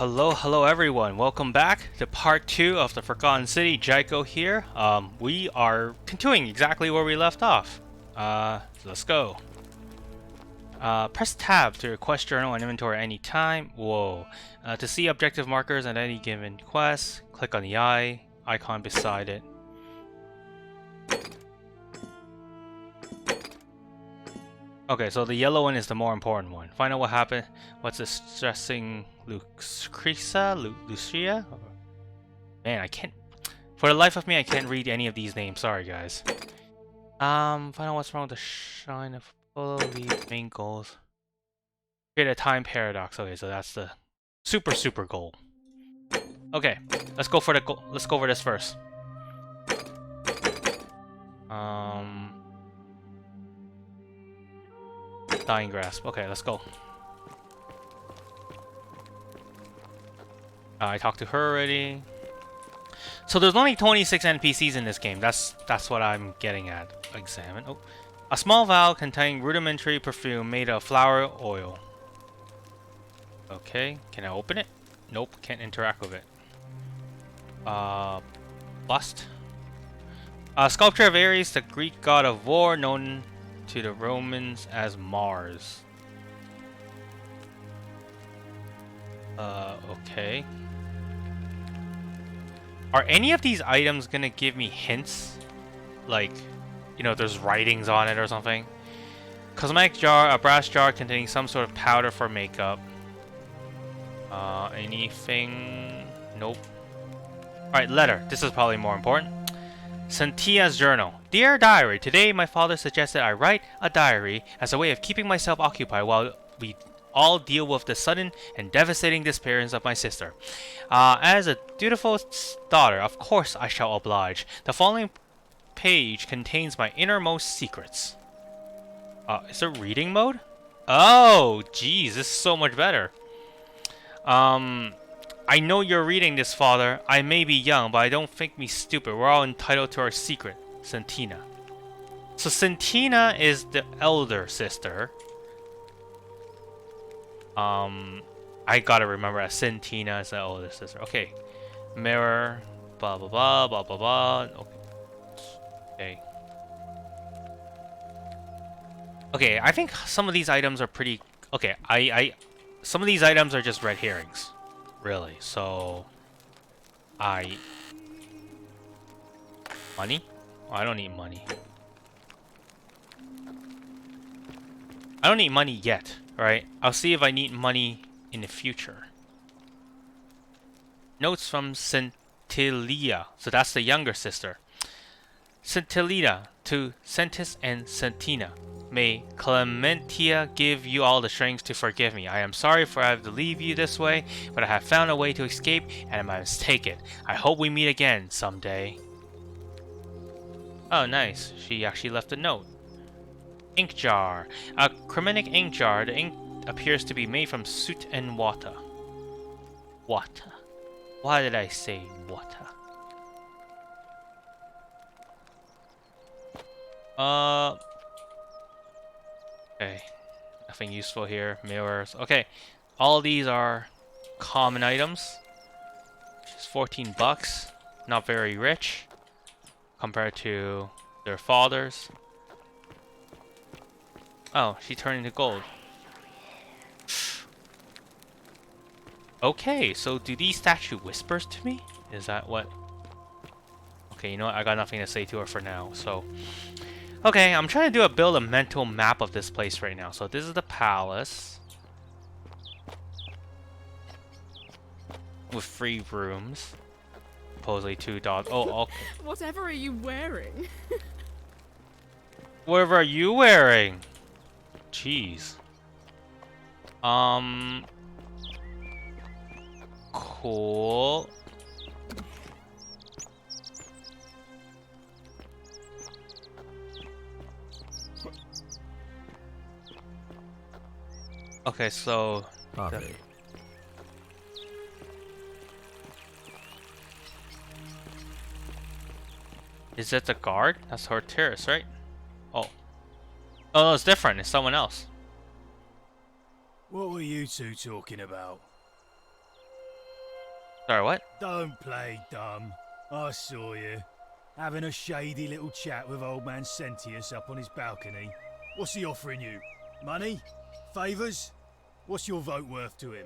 Hello everyone. Welcome back to part 2 of the Forgotten City. Jaiko here. We are continuing exactly where we left off. Let's go. Press tab to request journal and inventory at any time. Whoa. To see objective markers at any given quest, click on the icon beside it. Okay, so the yellow one is the more important one. Find out what happened. What's distressing Lucia? Man, I can't. For the life of me, I can't read any of these names. Sorry, guys. Find out what's wrong with the shine of leaf main goals. Create a time paradox. Okay, so that's the super goal. Okay, let's go for the goal. Let's go for this first. Dying grasp. Okay, let's go. I talked to her already. So there's only 26 NPCs in this game. That's what I'm getting at. Examine. Oh, a small vial containing rudimentary perfume made of flower oil. Okay, can I open it? Nope, can't interact with it. Bust. A sculpture of Ares, the Greek god of war, known to the Romans as Mars. Okay. Are any of these items gonna give me hints? Like, you know, there's writings on it or something? Cosmetic jar, a brass jar containing some sort of powder for makeup. Anything? Nope. Alright, letter. This is probably more important. Cynthia's journal. Dear diary, today my father suggested I write a diary as a way of keeping myself occupied while we all deal with the sudden and devastating disappearance of my sister. As a dutiful daughter, of course I shall oblige. The following page contains my innermost secrets. Is it reading mode? Oh, geez, this is so much better. I know you're reading this, father. I may be young, but I don't think me stupid. We're all entitled to our secret. Cynthia. So Cynthia is the elder sister. I gotta remember that Cynthia is the older sister. Okay. Mirror. Blah blah blah blah blah blah. Okay. Okay, I think some of these items are pretty okay, some of these items are just red herrings. Really, so money? Oh, I don't need money. I don't need money yet, right? I'll see if I need money in the future. Notes from Cynthia. So that's the younger sister. Cynthia to Centis and Centina. May Clementia give you all the strength to forgive me. I am sorry for I have to leave you this way, but I have found a way to escape, and I must take it. I hope we meet again someday. Oh, nice. She actually left a note. Ink jar. A chromatic ink jar. The ink appears to be made from soot and water. Water. Why did I say water? Okay, nothing useful here. Mirrors. Okay, all these are common items. Just 14 bucks. Not very rich compared to their fathers. Oh, she turned into gold. Okay, so do these statue whispers to me? Is that what? Okay, you know what? I got nothing to say to her for now, so. Okay, I'm trying to build a mental map of this place right now. So this is the palace. With 3 rooms. Supposedly 2 dogs. Oh, okay. Whatever are you wearing? Whatever are you wearing? Jeez. Cool. Okay, so is that the guard? That's her terrace, right? Oh. Oh, no, it's different. It's someone else. What were you two talking about? Sorry, what? Don't play dumb. I saw you. Having a shady little chat with old man Sentius up on his balcony. What's he offering you? Money? Favours? What's your vote worth to him?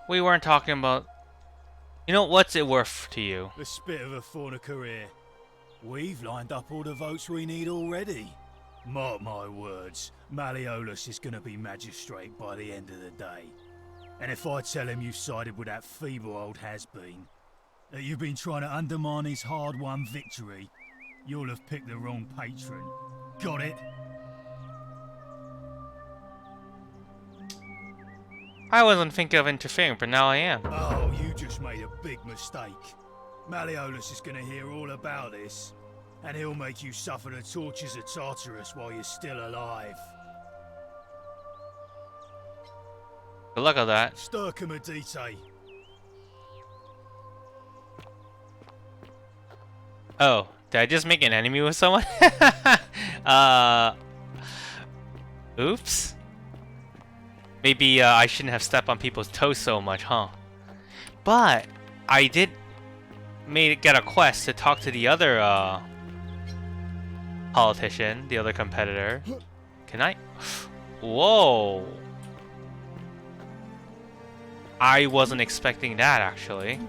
We weren't talking about... You know, what's it worth to you? The spit of a fauna career. We've lined up all the votes we need already. Mark my words, Malleolus is going to be magistrate by the end of the day. And if I tell him you've sided with that feeble old has-been, that you've been trying to undermine his hard-won victory, you'll have picked the wrong patron. Got it? I wasn't thinking of interfering, but now I am. Oh, you just made a big mistake. Malleolus is going to hear all about this, and he'll make you suffer the tortures of Tartarus while you're still alive. Good luck on that. Sturcum Oh, did I just make an enemy with someone? Oops. Maybe I shouldn't have stepped on people's toes so much, huh? But I did get a quest to talk to the other politician, the other competitor. Can I? Whoa. I wasn't expecting that, actually.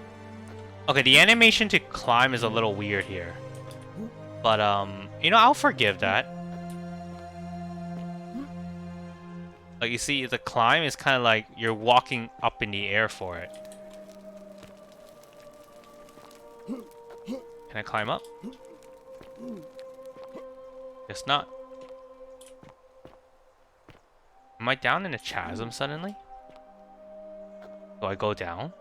Okay, the animation to climb is a little weird here. But, you know, I'll forgive that. Like, you see, the climb is kind of like you're walking up in the air for it. Can I climb up? Guess not. Am I down in a chasm suddenly? Do I go down?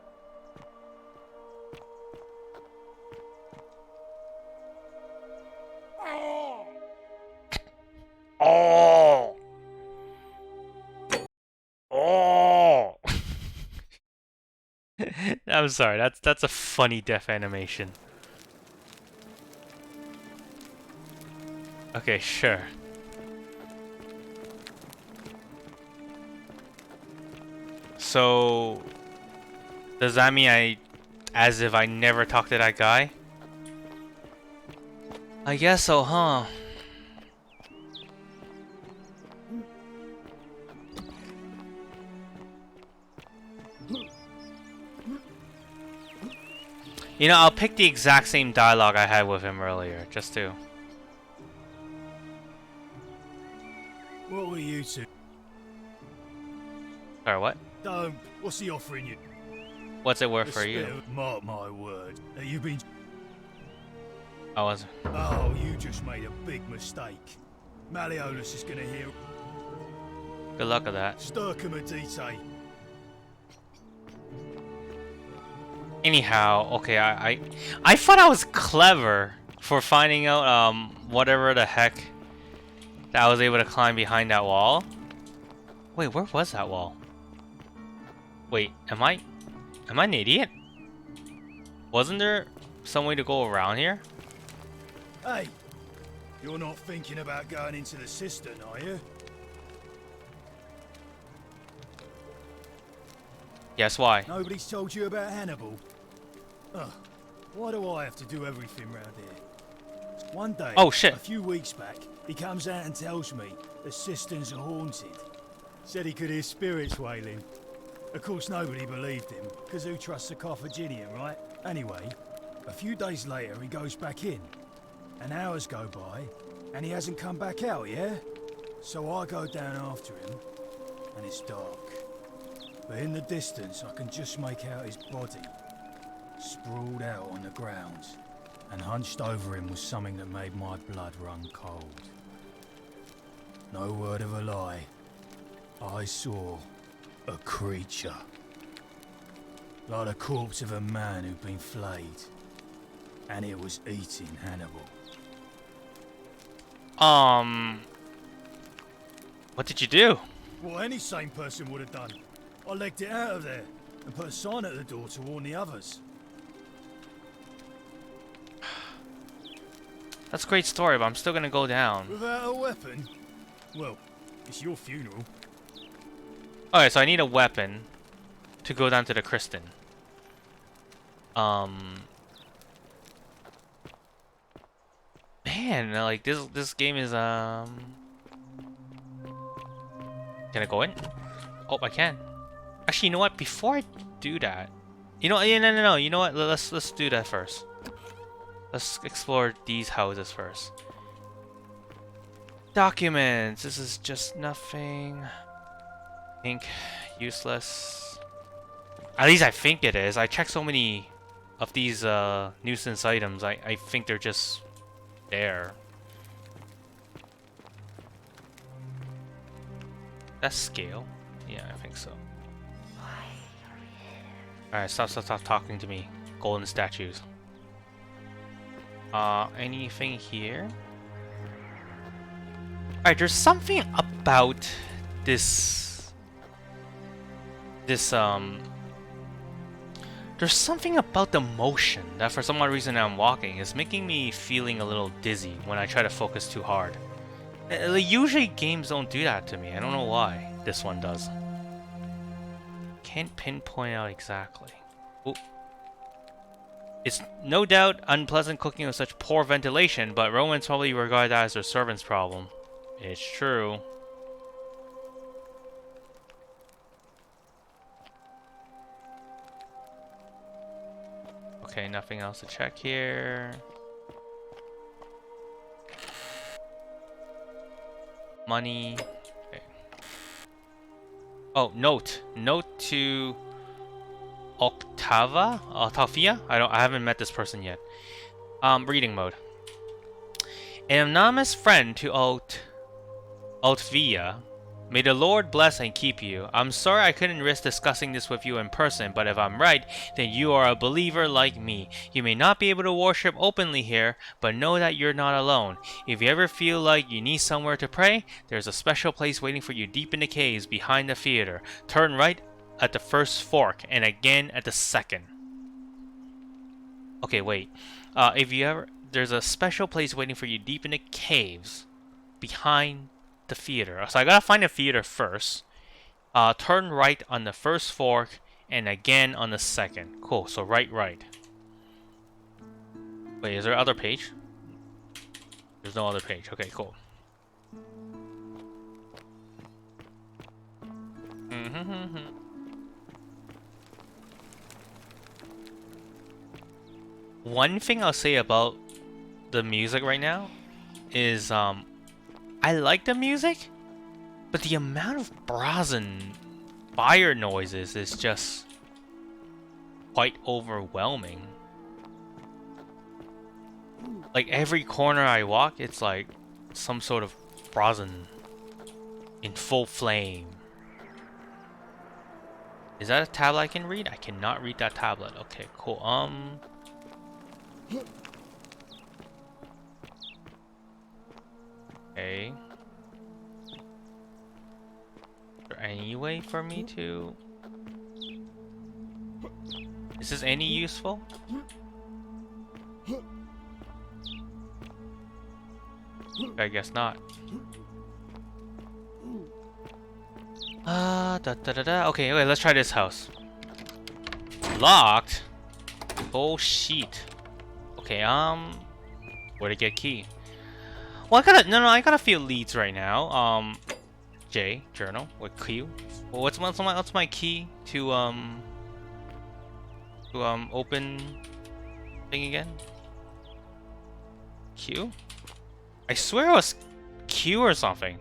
Oh! Oh! I'm sorry, that's a funny death animation. Okay, sure. So does that mean as if I never talked to that guy? I guess so, huh? You know, I'll pick the exact same dialogue I had with him earlier, just to... What were you two? Sorry, what? Don't. What's he offering you? What's it worth for you? Mark my word. You've been... I wasn't. Oh, you just made a big mistake. Malleolus is gonna hear... Good luck with that. Sturcum. Anyhow, okay, I thought I was clever for finding out whatever the heck that I was able to climb behind that wall. Wait, where was that wall? Wait, am I an idiot? Wasn't there some way to go around here? Hey, you're not thinking about going into the cistern, are you? Yes, why? Nobody's told you about Hannibal? Ugh, why do I have to do everything round here? One day, oh shit, a few weeks back, he comes out and tells me the cisterns are haunted. Said he could hear spirits wailing. Of course nobody believed him, because who trusts a Carthaginian, right? Anyway, a few days later he goes back in, and hours go by, and he hasn't come back out, yeah? So I go down after him, and it's dark. But in the distance I can just make out his body, sprawled out on the ground, and hunched over him was something that made my blood run cold. No word of a lie, I saw a creature. Like the corpse of a man who'd been flayed, and it was eating Hannibal. what did you do? What any sane person would have done. I legged it out of there and put a sign at the door to warn the others. That's a great story, but I'm still gonna go down. Without a weapon? Well, it's your funeral. Okay, so I need a weapon. to go down to the Kristen. Man, like this game is Can I go in? Oh, I can. Actually, you know what? Before I do that, you know, yeah, no. You know what? Let's do that first. Let's explore these houses first. Documents. This is just nothing. Ink, useless. At least I think it is. I checked so many of these nuisance items. I think they're just there. That's scale. Yeah, I think so. Alright, stop talking to me. Golden statues. Anything here? Alright, there's something about this... There's something about the motion that for some odd reason I'm walking is making me feeling a little dizzy when I try to focus too hard. Usually games don't do that to me. I don't know why this one does. Can't pinpoint out exactly. Ooh. It's no doubt unpleasant cooking with such poor ventilation, but Romans probably regard that as their servant's problem. It's true. Okay, nothing else to check here. Money. Okay. Oh, note. Note to Octavia? I haven't met this person yet. Reading mode. An anonymous friend to Altvia. May the Lord bless and keep you. I'm sorry I couldn't risk discussing this with you in person, but if I'm right, then you are a believer like me. You may not be able to worship openly here, but know that you're not alone. If you ever feel like you need somewhere to pray, there's a special place waiting for you deep in the caves behind the theater. Turn right at the first fork, and again at the second. Okay, wait. There's a special place waiting for you deep in the caves behind the theater. So I gotta find the theater first. Turn right on the first fork and again on the second. Cool. So right. Wait, is there other page? There's no other page. Okay, cool. One thing I'll say about the music right now is I like the music, but the amount of brazen fire noises is just quite overwhelming. Like every corner I walk, it's like some sort of brazen in full flame. Is that a tablet I can read? I cannot read that tablet. Okay, cool. Okay. Is there any way for me to... Is this any useful? I guess not. Okay, wait, let's try this house. Locked? Oh, shit. Okay, where to get key? Well, I gotta feel leads right now. J, journal, with Q. Well, what's my key to open thing again? Q? I swear it was Q or something.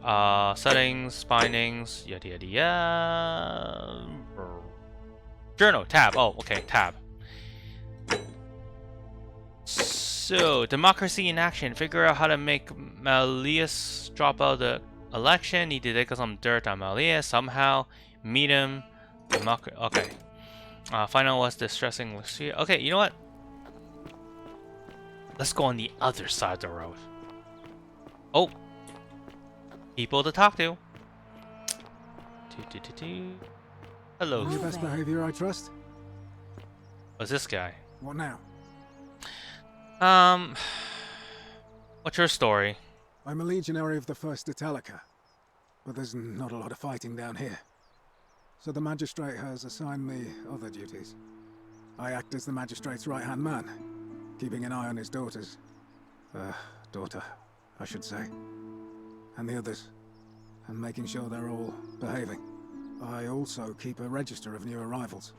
Settings, bindings, yada yada yada. Journal, tab. Oh, okay, tab. So, democracy in action. Figure out how to make Malleus drop out the election. Need to dig some dirt on Malleus somehow. Meet him. Okay. Find out what's distressing. Okay, you know what? Let's go on the other side of the road. Oh. People to talk to. Hello. Your best behavior, I trust. What's this guy? What now? What's your story? I'm a Legionary of the 1st Italica, but there's not a lot of fighting down here. so the magistrate has assigned me other duties. I act as the magistrate's right-hand man, keeping an eye on his daughters. Daughter, I should say. And the others, and making sure they're all behaving. I also keep a register of new arrivals.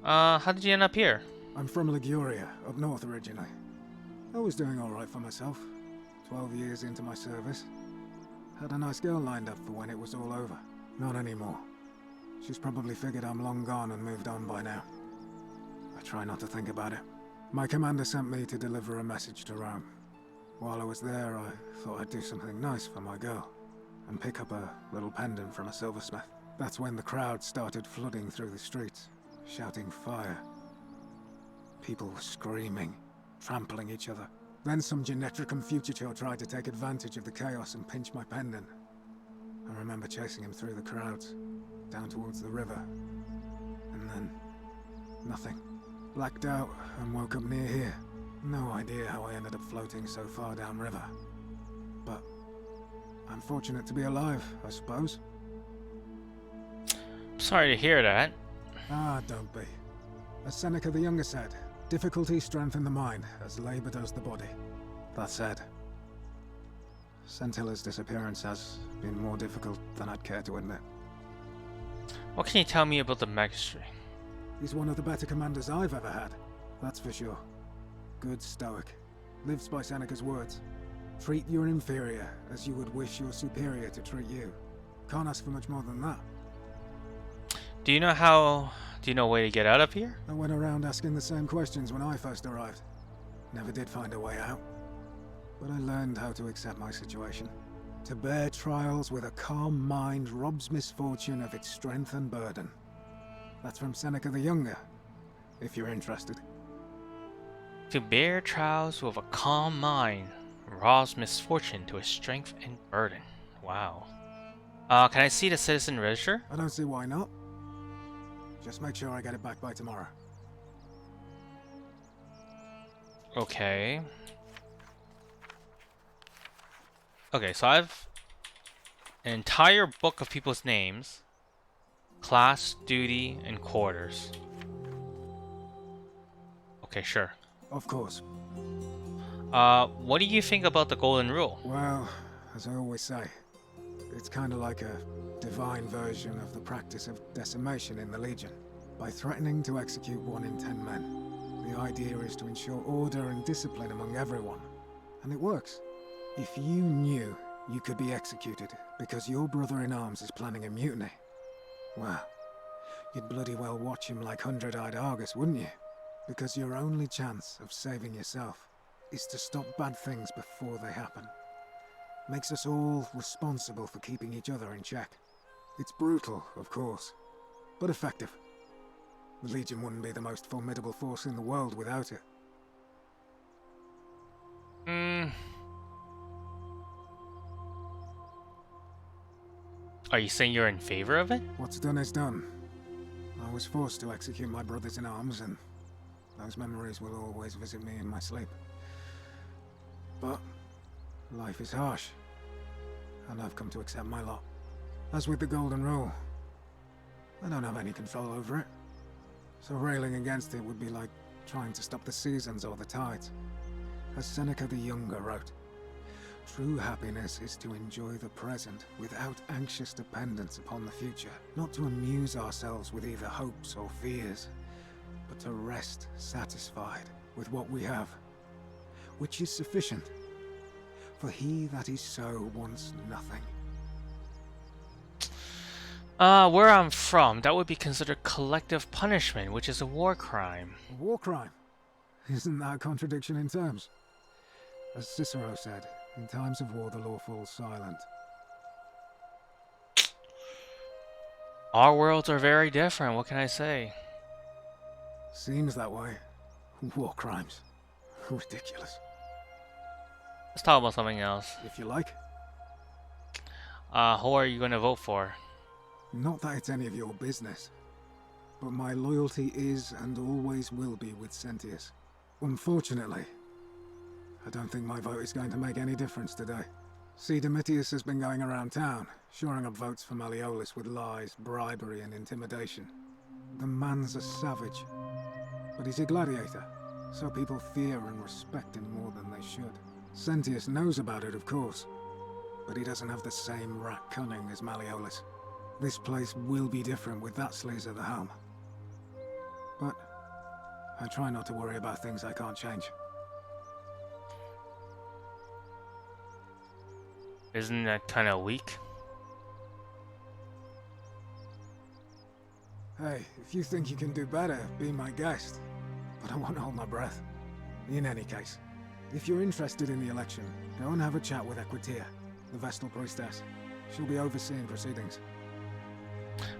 How did you end up here? I'm from Liguria, up north originally. I was doing alright for myself. 12 years into my service. Had a nice girl lined up for when it was all over. Not anymore. She's probably figured I'm long gone and moved on by now. I try not to think about it. My commander sent me to deliver a message to Rome. While I was there, I thought I'd do something nice for my girl, and pick up a little pendant from a silversmith. That's when the crowd started flooding through the streets, shouting fire. People were screaming, trampling each other. Then some Genetricum fugitive tried to take advantage of the chaos and pinch my pendant. I remember chasing him through the crowds, down towards the river. And then, nothing. Blacked out and woke up near here. No idea how I ended up floating so far downriver. But I'm fortunate to be alive, I suppose. Sorry to hear that. Ah, don't be. As Seneca the Younger said, difficulty strengthens the mind, as labor does the body. That said, Sentilla's disappearance has been more difficult than I'd care to admit. What can you tell me about the magistrate? He's one of the better commanders I've ever had, that's for sure. Good stoic. Lives by Seneca's words. Treat your inferior as you would wish your superior to treat you. Can't ask for much more than that. Do you know a way to get out of here? I went around asking the same questions when I first arrived. Never did find a way out. But I learned how to accept my situation. To bear trials with a calm mind robs misfortune of its strength and burden. That's from Seneca the Younger, if you're interested. To bear trials with a calm mind robs misfortune to its strength and burden. Wow. Can I see the citizen register? I don't see why not. Just make sure I get it back by tomorrow. Okay. Okay, so I've an entire book of people's names, class, duty, and quarters. Okay, sure. Of course. What do you think about the golden rule? Well, as I always say, it's kind of like a divine version of the practice of decimation in the Legion. By threatening to execute 1 in 10 men, the idea is to ensure order and discipline among everyone. And it works. If you knew you could be executed because your brother-in-arms is planning a mutiny, well, you'd bloody well watch him like 100-eyed Argus, wouldn't you? Because your only chance of saving yourself is to stop bad things before they happen. Makes us all responsible for keeping each other in check. It's brutal, of course, but effective. The Legion wouldn't be the most formidable force in the world without it. Are you saying you're in favor of it? What's done is done. I was forced to execute my brothers in arms, and those memories will always visit me in my sleep. But life is harsh, and I've come to accept my lot. As with the Golden Rule, I don't have any control over it. So railing against it would be like trying to stop the seasons or the tides. As Seneca the Younger wrote, true happiness is to enjoy the present without anxious dependence upon the future. Not to amuse ourselves with either hopes or fears, but to rest satisfied with what we have, which is sufficient. For he that is so wants nothing. Where I'm from, that would be considered collective punishment, which is a war crime. A war crime? Isn't that a contradiction in terms? As Cicero said, in times of war the law falls silent. Our worlds are very different, what can I say? Seems that way. War crimes. Ridiculous. Let's talk about something else. If you like. Who are you going to vote for? Not that it's any of your business, but my loyalty is and always will be with Sentius. Unfortunately, I don't think my vote is going to make any difference today. See, Domitius has been going around town, shoring up votes for Malleolus with lies, bribery, and intimidation. The man's a savage. But he's a gladiator, so people fear and respect him more than they should. Sentius knows about it, of course, but he doesn't have the same rat cunning as Malleolus. This place will be different with that sleaze at the helm. But I try not to worry about things I can't change. Isn't that kind of weak? Hey, if you think you can do better, be my guest. But I won't hold my breath. In any case, if you're interested in the election, go and have a chat with Equitia, the Vestal Priestess. She'll be overseeing proceedings.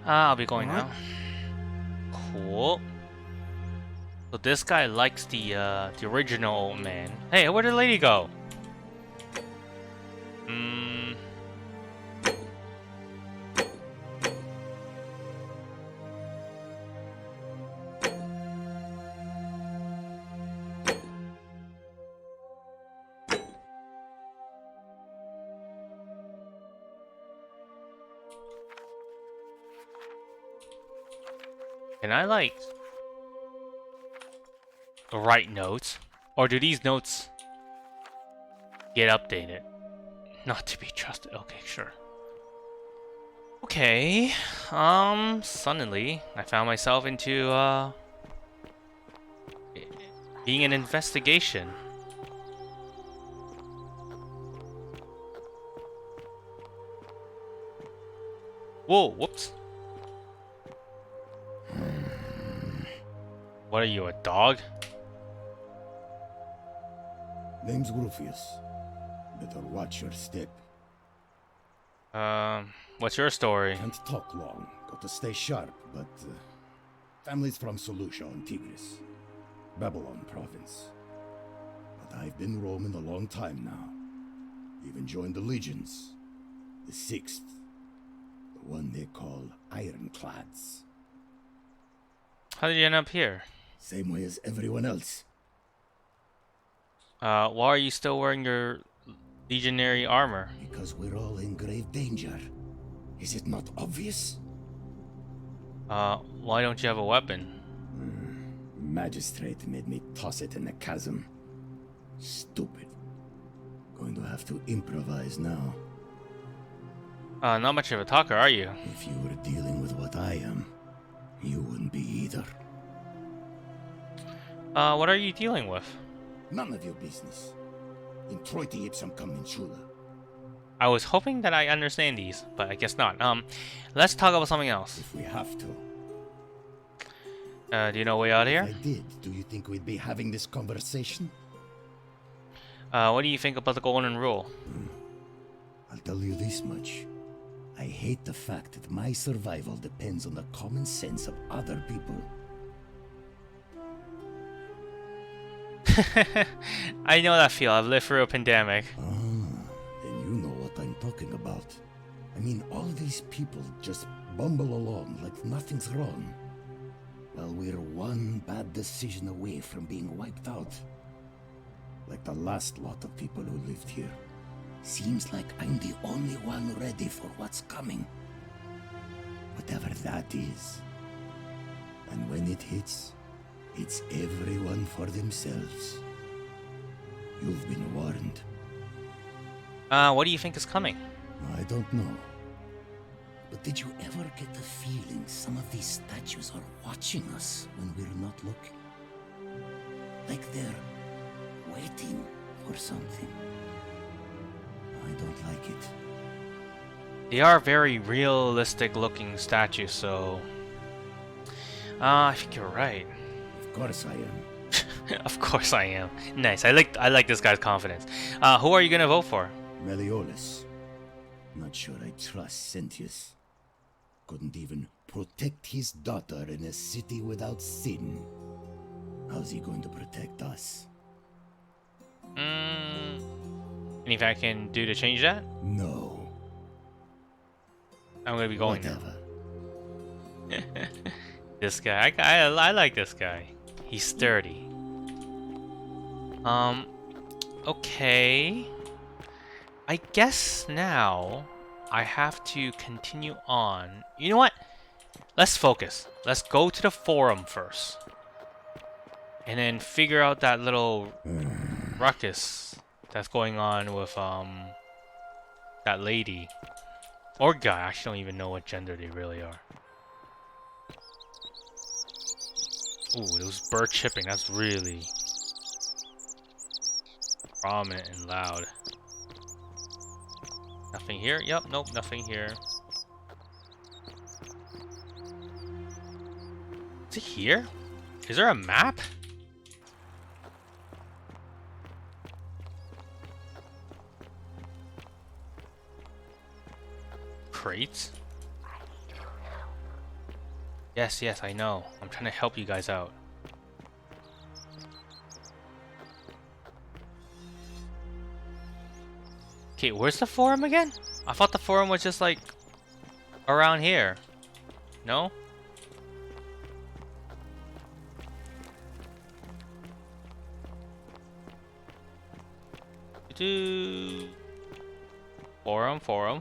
I'll be going Alright. now. Cool. So this guy likes the original old man. Hey, where did the lady go? Can I like write notes? Or do these notes get updated? Not to be trusted. Okay, sure. Okay. Suddenly I found myself into being an investigation. Whoa, whoops. What are you, a dog? Name's Rufus. Better watch your step. What's your story? Can't talk long. Got to stay sharp, but... family's from Seleucia and Tigris. Babylon province. But I've been roaming a long time now. Even joined the legions. The 6th. The one they call Ironclads. How did you end up here? Same way as everyone else. Why are you still wearing your Legionary armor? Because we're all in grave danger. Is it not obvious? Why don't you have a weapon? Magistrate made me toss it in the chasm. Stupid. Going to have to improvise now. Not much of a talker, are you? If you were dealing with what I am, you wouldn't be either. What are you dealing with? None of your business. Introiti ipsum commensula. I was hoping that I understand these, but I guess not. Let's talk about something else. If we have to. Do you know a way out of If here? I did, do you think we'd be having this conversation? What do you think about the golden rule? I'll tell you this much. I hate the fact that my survival depends on the common sense of other people. I know that feel. I've lived through a pandemic. Then you know what I'm talking about. I mean, all these people just bumble along like nothing's wrong. While we're one bad decision away from being wiped out. Like the last lot of people who lived here. Seems like I'm the only one ready for what's coming. Whatever that is. And when it hits, it's everyone for themselves. You've been warned. What do you think is coming? I don't know. But did you ever get the feeling some of these statues are watching us when we're not looking? Like they're waiting for something. I don't like it. They are very realistic looking statues, so... I think you're right. Of course I am. Of course I am. Nice. I like this guy's confidence. Who are you gonna vote for? Malleolus. Not sure I trust Sentius. Couldn't even protect his daughter in a city without sin. How's he going to protect us? Anything I can do to change that? No. I'm gonna be going now. Whatever. This guy, I like this guy. He's sturdy. Okay. I guess now I have to continue on. You know what? Let's focus. Let's go to the forum first. And then figure out that little ruckus that's going on with that lady. Or guy. I actually don't even know what gender they really are. Ooh, those bird chipping, that's really prominent and loud. Nothing here? Yep, nope, nothing here. Is it here? Is there a map? Crates? Yes, yes, I know. I'm trying to help you guys out. Okay, where's the forum again? I thought the forum was just like around here. No?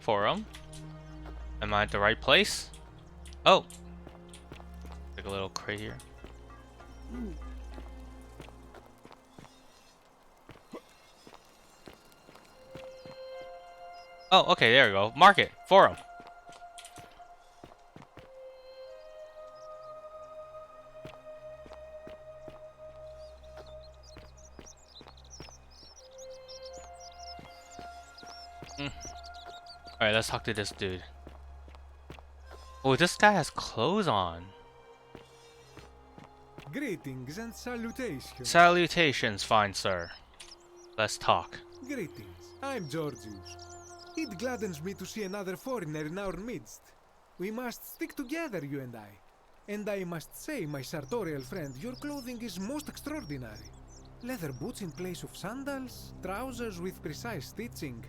Forum. Am I at the right place? Oh! Like a little crate here. Oh, okay, there we go. Market. Forum. Alright, let's talk to this dude. Oh, this guy has clothes on. Greetings and salutations. Salutations, fine sir. Let's talk. Greetings. I'm Georgius. It gladdens me to see another foreigner in our midst. We must stick together, you and I. And I must say, my sartorial friend, your clothing is most extraordinary. Leather boots in place of sandals, trousers with precise stitching,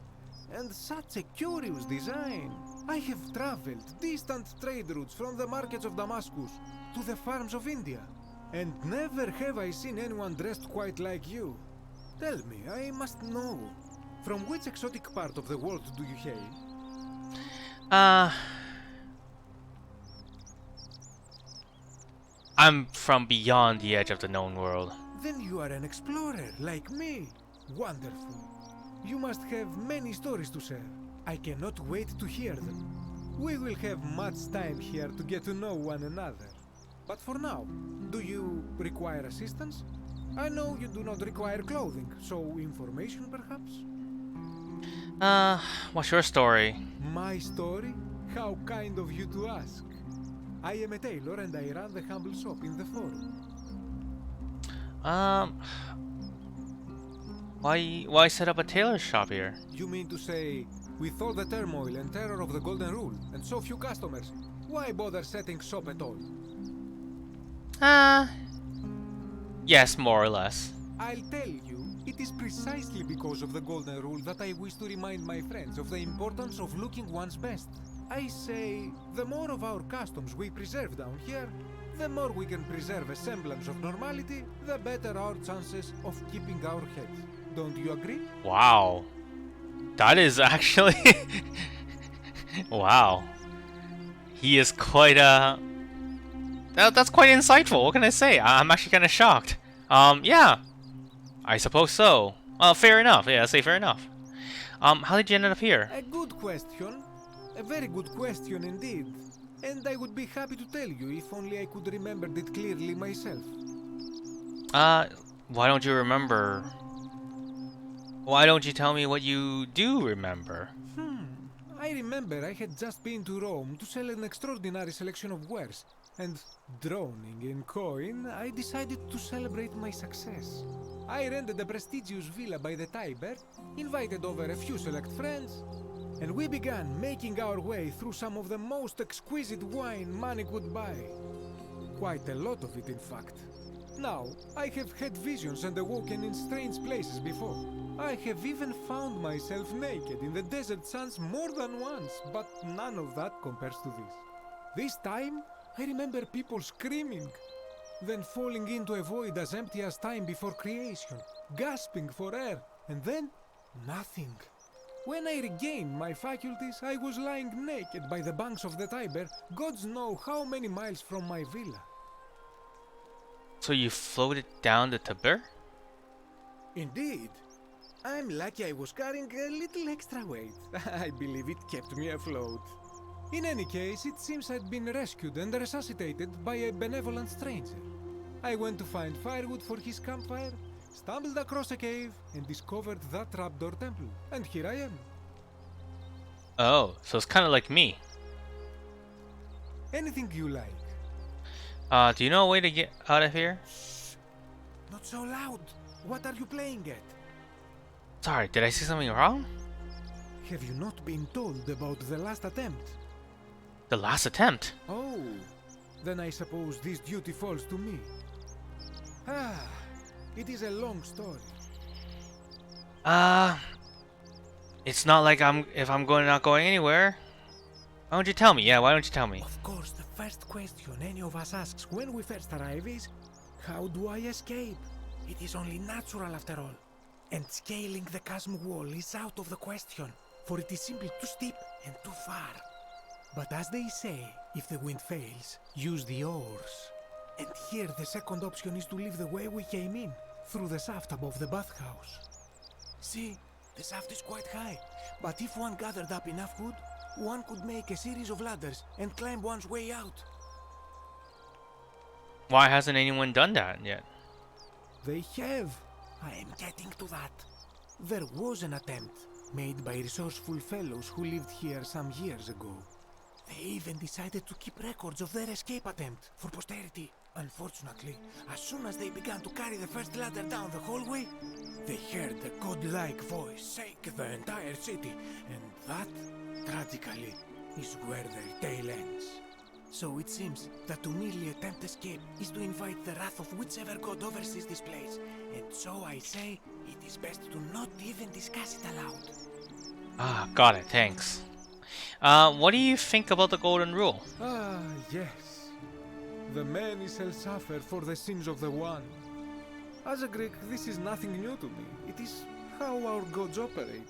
and such a curious design. I have traveled distant trade routes from the markets of Damascus to the farms of India, and never have I seen anyone dressed quite like you. Tell me, I must know, from which exotic part of the world do you hail? I'm from beyond the edge of the known world. Then you are an explorer, like me. Wonderful. You must have many stories to share. I cannot wait to hear them. We will have much time here to get to know one another. But for now, do you require assistance? I know you do not require clothing, so information perhaps? What's your story? My story? How kind of you to ask. I am a tailor and I run the humble shop in the forum. Why set up a tailor shop here? You mean to say, with all the turmoil and terror of the Golden Rule, and so few customers, why bother setting shop at all? Yes, more or less. I'll tell you, it is precisely because of the Golden Rule that I wish to remind my friends of the importance of looking one's best. I say, the more of our customs we preserve down here, the more we can preserve a semblance of normality, the better our chances of keeping our heads. Don't you agree? Wow. That is actually... Wow. He is quite, that's quite insightful, what can I say? I'm actually kind of shocked. Yeah. I suppose so. Well, fair enough. Yeah, I'd say fair enough. How did you end up here? A good question. A very good question indeed. And I would be happy to tell you if only I could remember it clearly myself. Why don't you remember? Why don't you tell me what you do remember? I remember I had just been to Rome to sell an extraordinary selection of wares, and drowning in coin, I decided to celebrate my success. I rented a prestigious villa by the Tiber, invited over a few select friends, and we began making our way through some of the most exquisite wine money could buy. Quite a lot of it, in fact. Now, I have had visions and awoken in strange places before. I have even found myself naked in the desert sands more than once, but none of that compares to this. This time, I remember people screaming, then falling into a void as empty as time before creation, gasping for air, and then nothing. When I regained my faculties, I was lying naked by the banks of the Tiber, gods know how many miles from my villa. So you floated down the Tiber? Indeed. I'm lucky I was carrying a little extra weight. I believe it kept me afloat. In any case, it seems I'd been rescued and resuscitated by a benevolent stranger. I went to find firewood for his campfire, stumbled across a cave, and discovered that trapdoor temple. And here I am. Oh, so it's kind of like me. Anything you like. Do you know a way to get out of here? Not so loud. What are you playing at? Sorry, did I say something wrong? Have you not been told about the last attempt? The last attempt? Oh, then I suppose this duty falls to me. Ah, it is a long story. It's not like if I'm not going anywhere. Why don't you tell me? Yeah, why don't you tell me? Of course, the first question any of us asks when we first arrive is, how do I escape? It is only natural after all. And scaling the chasm wall is out of the question, for it is simply too steep and too far. But as they say, if the wind fails, use the oars. And here the second option is to leave the way we came in, through the shaft above the bathhouse. See, the shaft is quite high, but if one gathered up enough wood, one could make a series of ladders and climb one's way out. Why hasn't anyone done that yet? They have. I am getting to that. There was an attempt, made by resourceful fellows who lived here some years ago. They even decided to keep records of their escape attempt for posterity. Unfortunately, as soon as they began to carry the first ladder down the hallway, they heard a godlike voice shake the entire city, and that, tragically, is where their tale ends. So it seems that to merely attempt escape is to invite the wrath of whichever god oversees this place, and so I say it is best to not even discuss it aloud. Ah, got it, thanks. What do you think about the golden rule? Ah, yes. The many shall suffer for the sins of the one. As a Greek, this is nothing new to me. It is how our gods operate.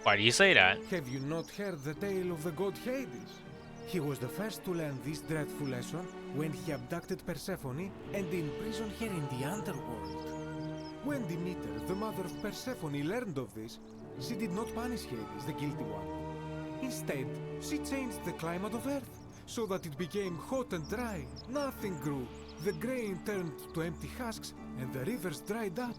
Why do you say that? Have you not heard the tale of the god Hades? He was the first to learn this dreadful lesson when he abducted Persephone and imprisoned her in the underworld. When Demeter, the mother of Persephone, learned of this, she did not punish Hades, the guilty one. Instead, she changed the climate of Earth so that it became hot and dry. Nothing grew. The grain turned to empty husks and the rivers dried up.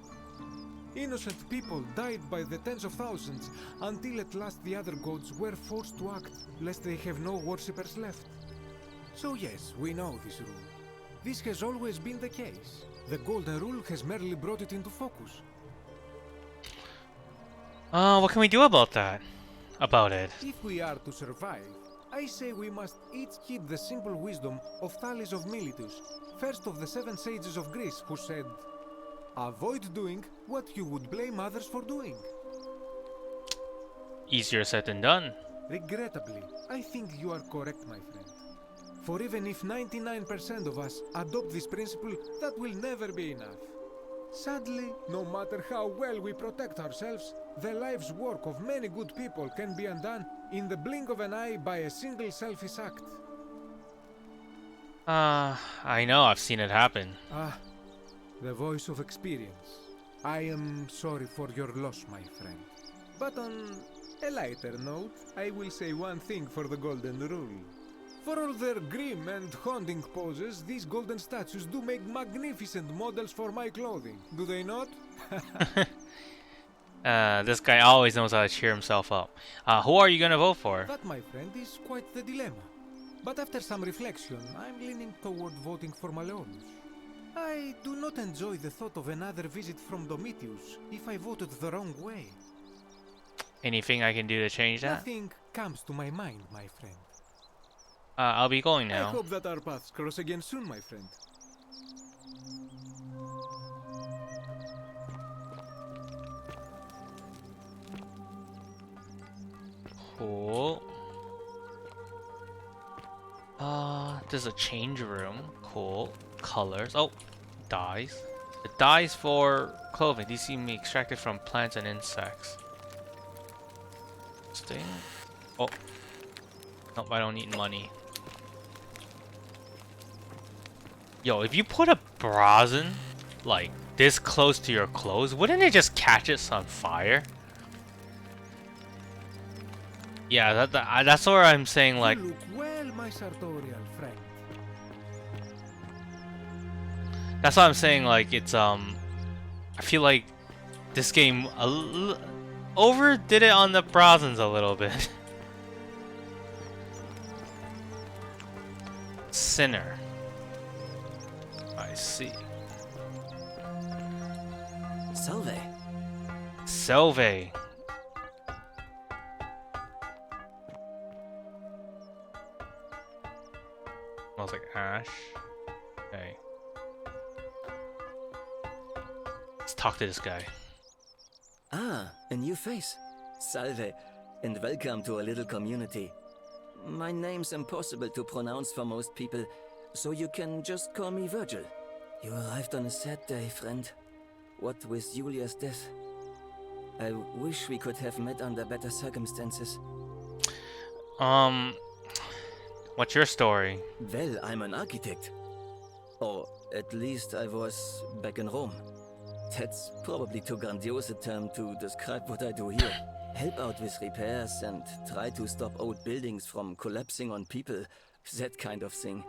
Innocent people died by the tens of thousands until at last the other gods were forced to act lest they have no worshippers left. So yes, we know this rule. This has always been the case. The golden rule has merely brought it into focus. What can we do about that? About it? If we are to survive, I say we must each heed the simple wisdom of Thales of Miletus, first of the 7 sages of Greece, who said, avoid doing what you would blame others for doing. Easier said than done. Regrettably, I think you are correct, my friend. For even if 99% of us adopt this principle, that will never be enough. Sadly, no matter how well we protect ourselves, the life's work of many good people can be undone in the blink of an eye by a single selfish act. I know, I've seen it happen. Ah, the voice of experience. I am sorry for your loss, my friend. But on a lighter note, I will say one thing for the golden rule. For all their grim and haunting poses, these golden statues do make magnificent models for my clothing, do they not? This guy always knows how to cheer himself up. Who are you gonna vote for? That, my friend, is quite the dilemma. But after some reflection, I'm leaning toward voting for Malleolus. I do not enjoy the thought of another visit from Domitius if I voted the wrong way. Anything I can do to change that? Nothing comes to my mind, my friend. I'll be going I now. hope that our paths cross again soon, my friend. Cool. There's a change room. Cool. Colors. Oh, dyes. The dyes for clothing. These seem to be extracted from plants and insects. Sting. Oh. Nope, I don't need money. Yo, if you put a brazen like this close to your clothes, wouldn't it just catch it on fire? Yeah, that's where I'm saying like. You look well, my sartorial friend. That's why I'm saying like it's I feel like this game overdid it on the brasins a little bit. Sinner. I see. Salve. Salve. Smells like ash. Okay. Let's talk to this guy. Ah, a new face. Salve, and welcome to a little community. My name's impossible to pronounce for most people, so you can just call me Virgil. You arrived on a sad day, friend. What with Julia's death? I wish we could have met under better circumstances. What's your story? Well, I'm an architect. Or at least I was back in Rome. That's probably too grandiose a term to describe what I do here. Help out with repairs and try to stop old buildings from collapsing on people. That kind of thing.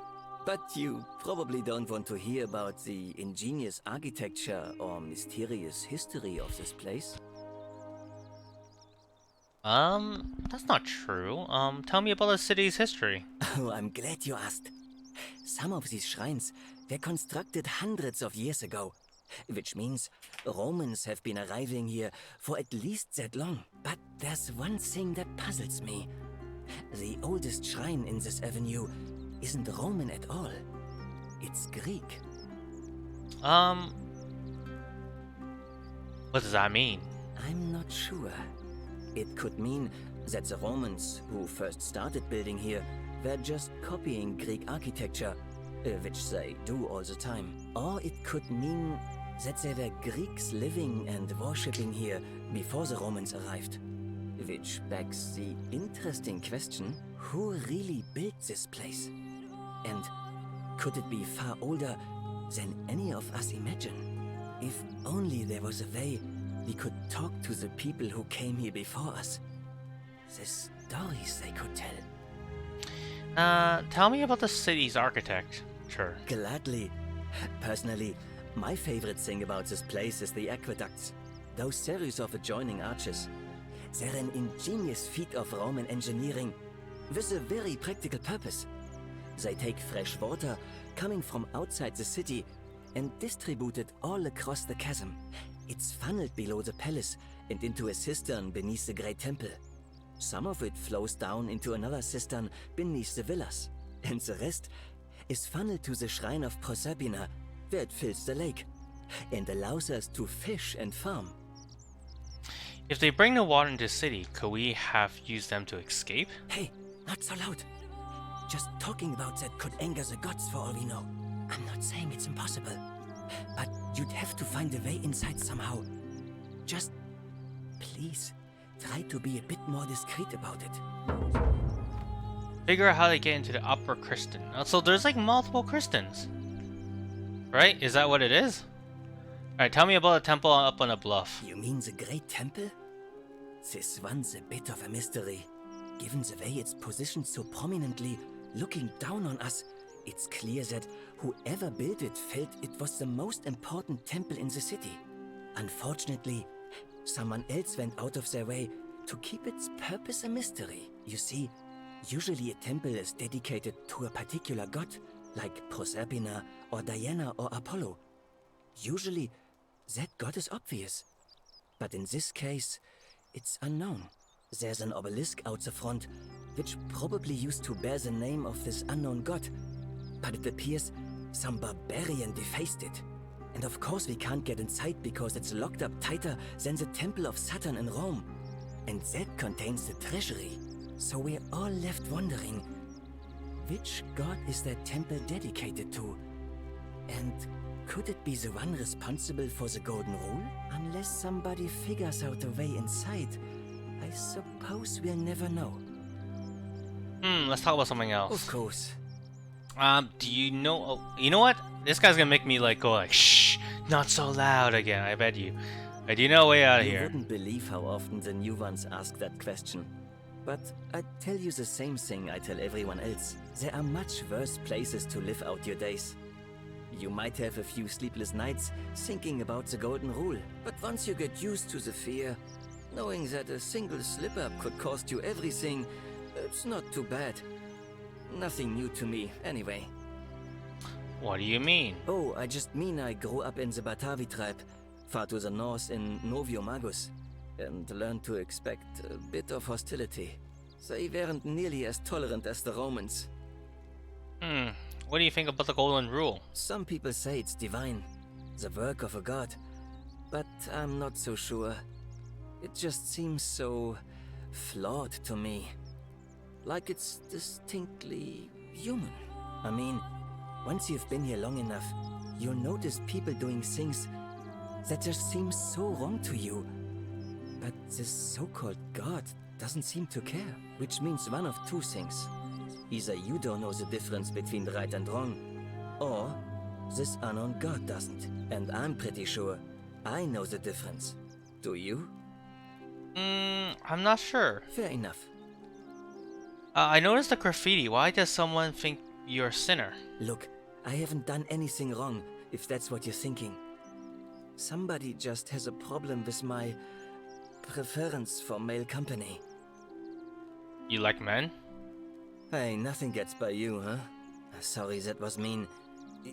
But you probably don't want to hear about the ingenious architecture or mysterious history of this place. That's not true. Tell me about the city's history. Oh, I'm glad you asked. Some of these shrines were constructed hundreds of years ago, which means Romans have been arriving here for at least that long. But there's one thing that puzzles me. The oldest shrine in this avenue isn't Roman at all. It's Greek. What does that mean? I'm not sure. It could mean that the Romans who first started building here were just copying Greek architecture, which they do all the time. Or it could mean that there were Greeks living and worshipping here before the Romans arrived. Which begs the interesting question, who really built this place? And could it be far older than any of us imagine? If only there was a way we could talk to the people who came here before us. The stories they could tell. Tell me about the city's architecture. Gladly. Personally, my favorite thing about this place is the aqueducts. Those series of adjoining arches. They're an ingenious feat of Roman engineering with a very practical purpose. They take fresh water coming from outside the city and distribute it all across the chasm. It's funneled below the palace and into a cistern beneath the great temple. Some of it flows down into another cistern beneath the villas, and the rest is funneled to the shrine of Proserpina, where it fills the lake and allows us to fish and farm. If they bring the water into the city, could we have used them to escape? Hey, not so loud. Just talking about that could anger the gods for all we know. I'm not saying it's impossible, but you'd have to find a way inside somehow. Just, please, try to be a bit more discreet about it. Figure out how to get into the upper Kristen. So there's like multiple Kristens. Right? Is that what it is? Alright, tell me about the temple up on a bluff. You mean the Great Temple? This one's a bit of a mystery. Given the way it's positioned so prominently, looking down on us, it's clear that whoever built it felt it was the most important temple in the city. Unfortunately, someone else went out of their way to keep its purpose a mystery. You see, usually a temple is dedicated to a particular god, like Proserpina or Diana or Apollo. Usually, that god is obvious. But in this case, it's unknown. There's an obelisk out the front, which probably used to bear the name of this unknown god. But it appears some barbarian defaced it. And of course we can't get inside because it's locked up tighter than the Temple of Saturn in Rome. And that contains the treasury. So we're all left wondering, which god is that temple dedicated to? And Could it be the one responsible for the Golden Rule? Unless somebody figures out a way inside, I suppose we'll never know. Let's talk about something else. Of course. Do you know? Oh, you know what? This guy's gonna make me like go like, shh, not so loud again. I bet you. Do you know way out of You here? wouldn't believe how often the new ones ask that question. But I tell you the same thing I tell everyone else. There are much worse places to live out your days. You might have a few sleepless nights thinking about the Golden Rule, but once you get used to the fear, knowing that a single slip-up could cost you everything, it's not too bad. Nothing new to me, anyway. What do you mean? Oh, I just mean I grew up in the Batavi tribe, far to the north in Novio Magus, and learned to expect a bit of hostility. They weren't nearly as tolerant as the Romans. What do you think about the Golden Rule? Some people say it's divine, the work of a god, but I'm not so sure. It just seems so flawed to me. Like it's distinctly human. I mean, once you've been here long enough, you'll notice people doing things that just seem so wrong to you. But this so-called god doesn't seem to care, which means one of two things. Either you don't know the difference between right and wrong, or this unknown god doesn't. And I'm pretty sure I know the difference. Do you? I'm not sure. Fair enough. I noticed the graffiti. Why does someone think you're a sinner? Look, I haven't done anything wrong, if that's what you're thinking. Somebody just has a problem with my preference for male company. You like men? Hey, nothing gets by you, huh? Sorry, that was mean.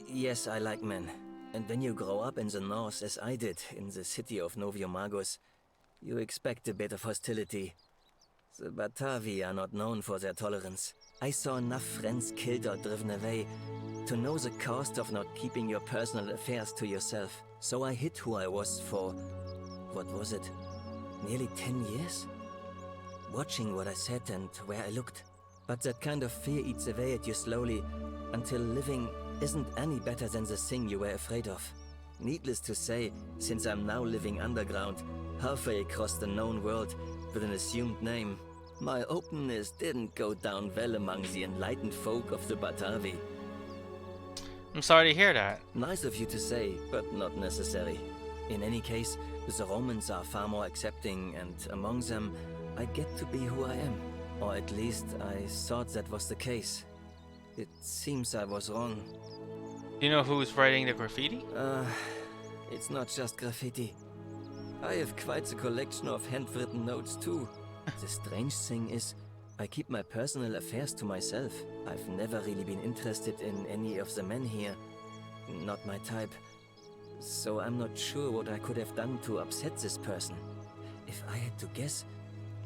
Yes, I like men. And when you grow up in the north, as I did, in the city of Novio Magus, you expect a bit of hostility. The Batavi are not known for their tolerance. I saw enough friends killed or driven away to know the cost of not keeping your personal affairs to yourself. So I hid who I was for, what was it, nearly 10 years? Watching what I said and where I looked. But that kind of fear eats away at you slowly, until living isn't any better than the thing you were afraid of. Needless to say, since I'm now living underground, halfway across the known world, with an assumed name, my openness didn't go down well among the enlightened folk of the Batavi. I'm sorry to hear that. Nice of you to say, but not necessary. In any case, the Romans are far more accepting, and among them, I get to be who I am. Or at least, I thought that was the case. It seems I was wrong. Do you know who's writing the graffiti? It's not just graffiti. I have quite the collection of handwritten notes too. The strange thing is, I keep my personal affairs to myself. I've never really been interested in any of the men here. Not my type. So I'm not sure what I could have done to upset this person. If I had to guess,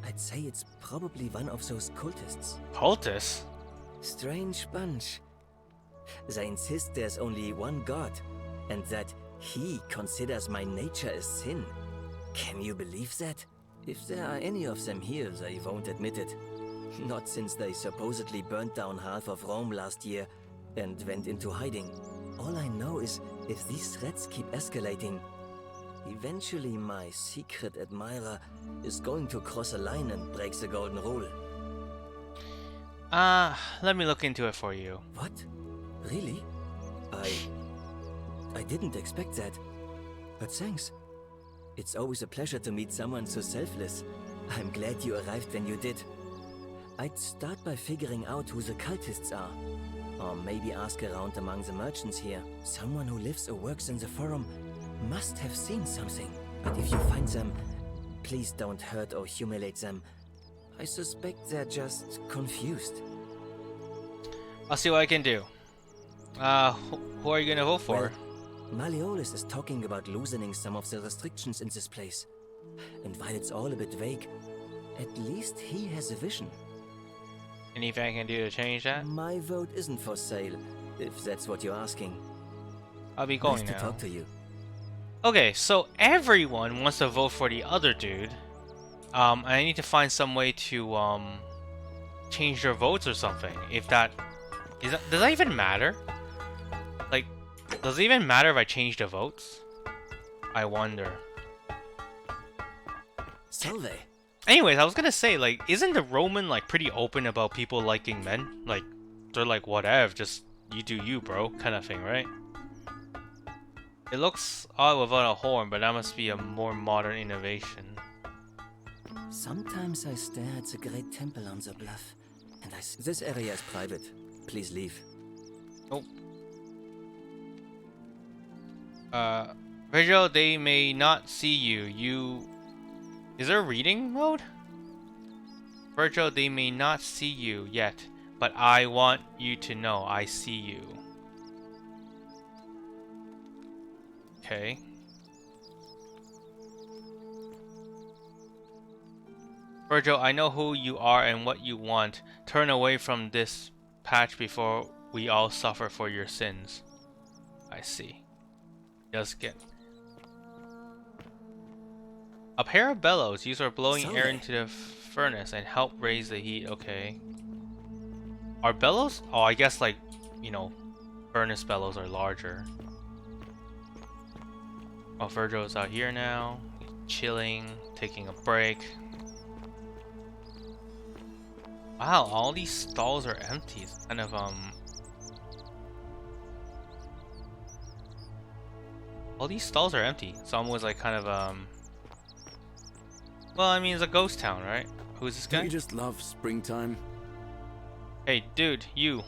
I'd say it's probably one of those cultists. Cultists? Strange bunch. They insist there's only one god, and that he considers my nature a sin. Can you believe that? If there are any of them here, they won't admit it. Not since they supposedly burnt down half of Rome last year and went into hiding. All I know is, if these threats keep escalating, eventually my secret admirer is going to cross a line and break the Golden Rule. Let me look into it for you. What? Really? I didn't expect that. But thanks. It's always a pleasure to meet someone so selfless. I'm glad you arrived when you did. I'd start by figuring out who the cultists are. Or maybe ask around among the merchants here. Someone who lives or works in the forum must have seen something. But if you find them, please don't hurt or humiliate them. I suspect they're just confused. I'll see what I can do. Who are you gonna vote for? Well, Malleolus is talking about loosening some of the restrictions in this place. And while it's all a bit vague, at least he has a vision. Anything I can do to change that? My vote isn't for sale, if that's what you're asking. I'll be going Nice to now. talk to you. Okay, so everyone wants to vote for the other dude. I need to find some way to change their votes or something. If that does that even matter? Like, Does it even matter if I change the votes? I wonder. Salve. Anyways, I was gonna say, like, isn't the Roman, like, pretty open about people liking men? Like, they're like, whatever, just you do you, bro, kind of thing, right? It looks odd without a horn, but that must be a more modern innovation. Sometimes I stare at the great temple on the bluff, and this area is private. Please leave. Oh. Virgil, they may not see you. Is there a reading mode? Virgil, they may not see you yet, but I want you to know I see you. Okay. Virgil, I know who you are and what you want. Turn away from this patch before we all suffer for your sins. I see. Just get... A pair of bellows used for blowing air into the furnace and help raise the heat. Okay. Are bellows? Oh, I guess, like, you know, furnace bellows are larger. Oh, Virgil's out here now. He's chilling, taking a break. Wow, all these stalls are empty. It's kind of, all these stalls are empty. It's almost like kind of, well, I mean, it's a ghost town, right? Who's this guy? Don't you just love springtime? Hey, dude, you.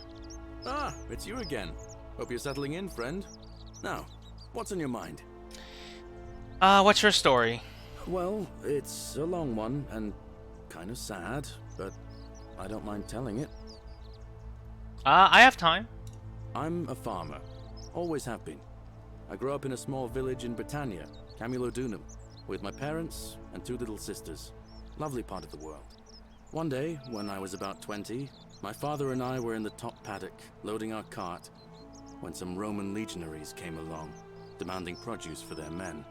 Ah, it's you again. Hope you're settling in, friend. Now, what's on your mind? What's your story? Well, it's a long one and kind of sad, but I don't mind telling it. I have time. I'm a farmer. Always have been. I grew up in a small village in Britannia, Camulodunum, with my parents and 2 little sisters. Lovely part of the world. One day, when I was about 20, my father and I were in the top paddock, loading our cart, when some Roman legionaries came along, demanding produce for their men.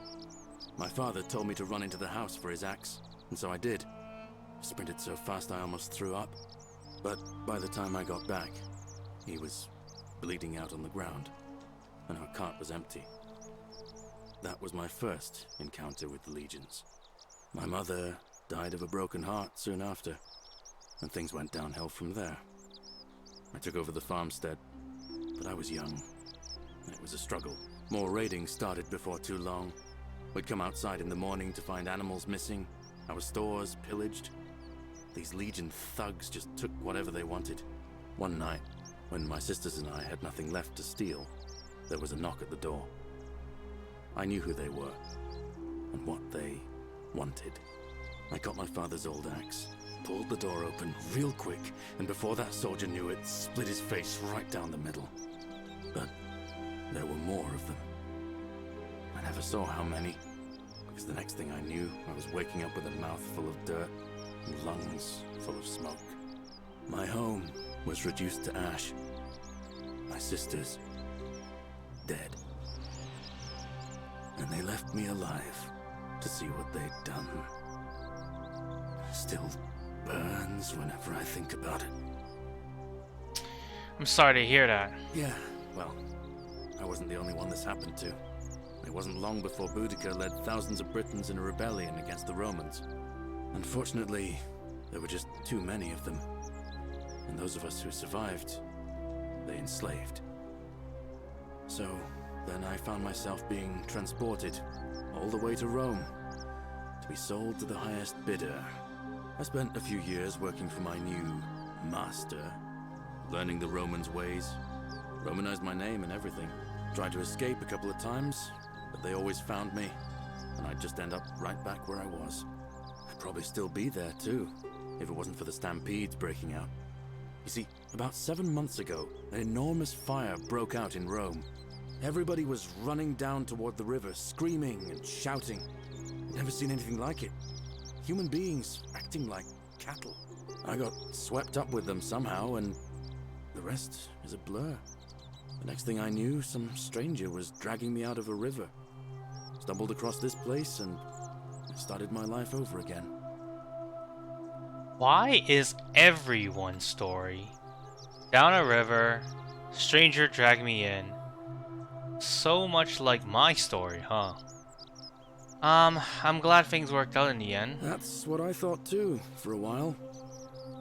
My father told me to run into the house for his axe, and so I did. I sprinted so fast I almost threw up. But by the time I got back, he was bleeding out on the ground, and our cart was empty. That was my first encounter with the legions. My mother died of a broken heart soon after, and things went downhill from there. I took over the farmstead, but I was young. It was a struggle. More raiding started before too long. We'd come outside in the morning to find animals missing, our stores pillaged. These legion thugs just took whatever they wanted. One night, when my sisters and I had nothing left to steal, there was a knock at the door. I knew who they were, and what they wanted. I got my father's old axe, pulled the door open real quick, and before that soldier knew it, split his face right down the middle. But there were more of them. I never saw how many, because the next thing I knew, I was waking up with a mouth full of dirt and lungs full of smoke. My home was reduced to ash. My sisters, dead. And they left me alive to see what they'd done. Still burns whenever I think about it. I'm sorry to hear that. Yeah, well, I wasn't the only one this happened to. It wasn't long before Boudica led thousands of Britons in a rebellion against the Romans. Unfortunately, there were just too many of them. And those of us who survived, they enslaved. So, then I found myself being transported all the way to Rome to be sold to the highest bidder. I spent a few years working for my new master, learning the Romans' ways, Romanized my name and everything. Tried to escape a couple of times, but they always found me, and I'd just end up right back where I was. I'd probably still be there too, if it wasn't for the stampedes breaking out. You see, about 7 months ago, an enormous fire broke out in Rome. Everybody was running down toward the river, screaming and shouting. Never seen anything like it. Human beings acting like cattle. I got swept up with them somehow, and the rest is a blur. The next thing I knew, some stranger was dragging me out of a river. Stumbled across this place and started my life over again. Why is everyone's story down a river, stranger dragged me in, So much like my story, huh? I'm glad things worked out in the end. That's what I thought too, for a while.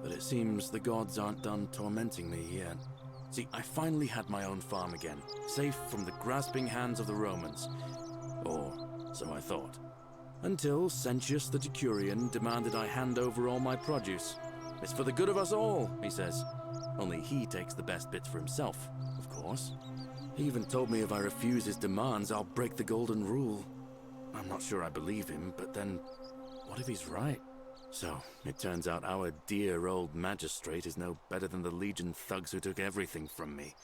But it seems the gods aren't done tormenting me yet. See, I finally had my own farm again, safe from the grasping hands of the Romans. Or so I thought. Until Sentius the Decurion demanded I hand over all my produce. It's for the good of us all, he says. Only he takes the best bits for himself, of course. He even told me if I refuse his demands, I'll break the golden rule. I'm not sure I believe him, but then, what if he's right? So, it turns out our dear old magistrate is no better than the Legion thugs who took everything from me.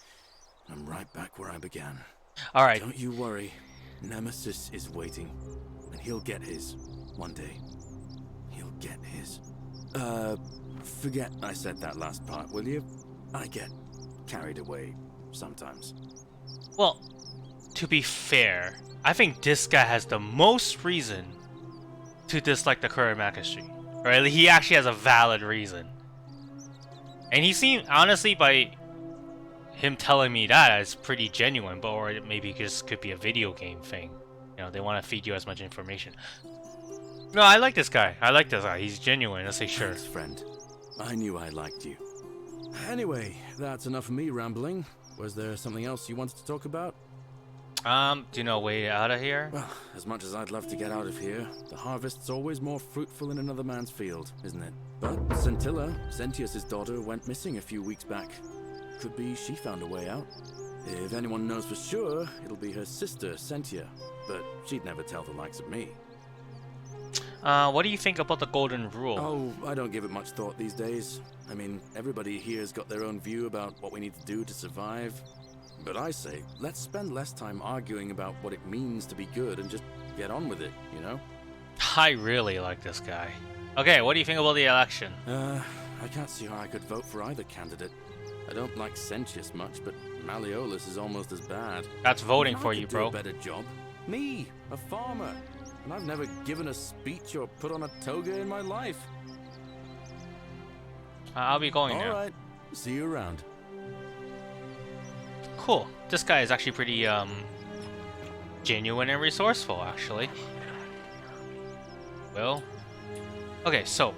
I'm right back where I began. Alright. Don't you worry. Nemesis is waiting, and he'll get his one day. He'll get his. Forget I said that last part, will you? I get carried away sometimes. Well, to be fair, I think this guy has the most reason to dislike the current magistrate. Right? He actually has a valid reason. And he seemed, honestly, by him telling me that, it's pretty genuine, but or maybe it just could be a video game thing. You know, they want to feed you as much information. No, I like this guy. I like this guy. He's genuine. Let's say sure. Thanks, friend. I knew I liked you. Anyway, that's enough of me rambling. Was there something else you wanted to talk about? Do you know a way out of here? Well, as much as I'd love to get out of here, the harvest's always more fruitful in another man's field, isn't it? But Scintilla, Sentius's daughter, went missing a few weeks back. Could be she found a way out. If anyone knows for sure, it'll be her sister, Sentia. But she'd never tell the likes of me. What do you think about the golden rule? Oh, I don't give it much thought these days. I mean, everybody here's got their own view about what we need to do to survive. But I say, let's spend less time arguing about what it means to be good and just get on with it, you know? I really like this guy. Okay, what do you think about the election? I can't see how I could vote for either candidate. I don't like Sentius much, but Malleolus is almost as bad. That's voting I for could you, do bro. a better job. Me, a farmer. And I've never given a speech or put on a toga in my life. I'll be going now. Alright, see you around. Cool. This guy is actually pretty, genuine and resourceful, actually. Well, okay, so,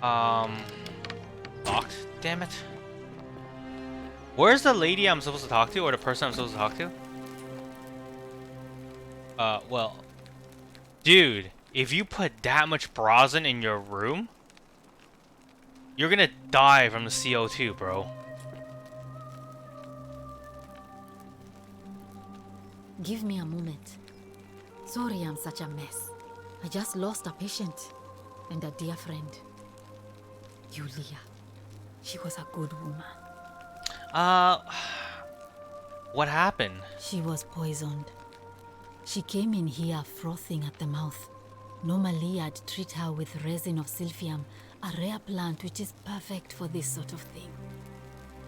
locked. Damn it. Where's the lady I'm supposed to talk to, or the person I'm supposed to talk to? Well, dude, if you put that much Brazen in your room, you're gonna die from the CO2, bro. Give me a moment. Sorry I'm such a mess. I just lost a patient and a dear friend. Yulia. She was a good woman. What happened? She was poisoned. She came in here frothing at the mouth. Normally I'd treat her with resin of silphium, a rare plant which is perfect for this sort of thing.